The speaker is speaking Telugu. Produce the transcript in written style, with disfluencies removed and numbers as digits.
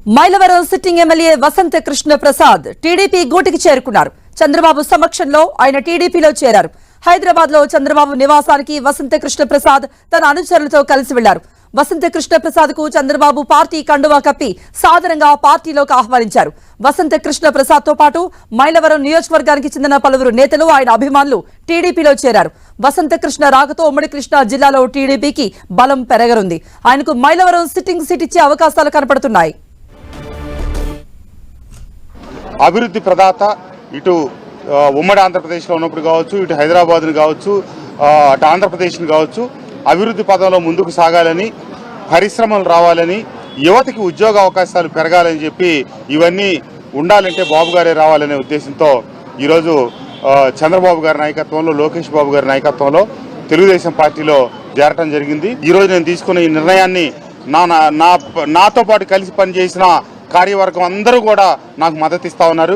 మైలవరం సిట్టింగ్ ఎమ్మెల్యే వసంత కృష్ణ ప్రసాద్ టీడీపీ గూటికి చేరుకున్నారు. చంద్రబాబు సమక్షంలో ఆయన టీడీపీలో చేరారు. హైదరాబాద్ లో చంద్రబాబు నివాసానికి వసంత కృష్ణ ప్రసాద్ తన అనుచరులతో కలిసి వెళ్లారు. వసంత కృష్ణ ప్రసాద్ కు చంద్రబాబు పార్టీ కండువా కప్పి సాదరంగా పార్టీలోకి ఆహ్వానించారు. వసంత కృష్ణ ప్రసాద్ తో పాటు మైలవరం నియోజకవర్గానికి చెందిన పలువురు నేతలు ఆయన అభిమానులు టీడీపీలో చేరారు. వసంత కృష్ణ రాకతో ఉమ్మడి కృష్ణా జిల్లాలో టీడీపీకి బలం పెరగనుంది. ఆయనకు మైలవరం సిట్టింగ్ సీట్ ఇచ్చే అవకాశాలు కనపడుతున్నాయి. అభివృద్ధి ప్రదాత ఇటు ఉమ్మడి ఆంధ్రప్రదేశ్లో ఉన్నప్పుడు కావచ్చు, ఇటు హైదరాబాద్ను కావచ్చు, అటు ఆంధ్రప్రదేశ్ని కావచ్చు, అభివృద్ధి పదంలో ముందుకు సాగాలని, పరిశ్రమలు రావాలని, యువతకి ఉద్యోగ అవకాశాలు పెరగాలని చెప్పి ఇవన్నీ ఉండాలంటే బాబు గారే రావాలనే ఉద్దేశంతో ఈరోజు చంద్రబాబు గారి నాయకత్వంలో, లోకేష్ బాబు గారి నాయకత్వంలో తెలుగుదేశం పార్టీలో చేరటం జరిగింది. ఈరోజు నేను తీసుకున్న ఈ నిర్ణయాన్ని నాతో పాటు కలిసి పనిచేసిన కార్యవర్గం అందరూ కూడా నాకు మద్దతు ఇస్తా ఉన్నారు.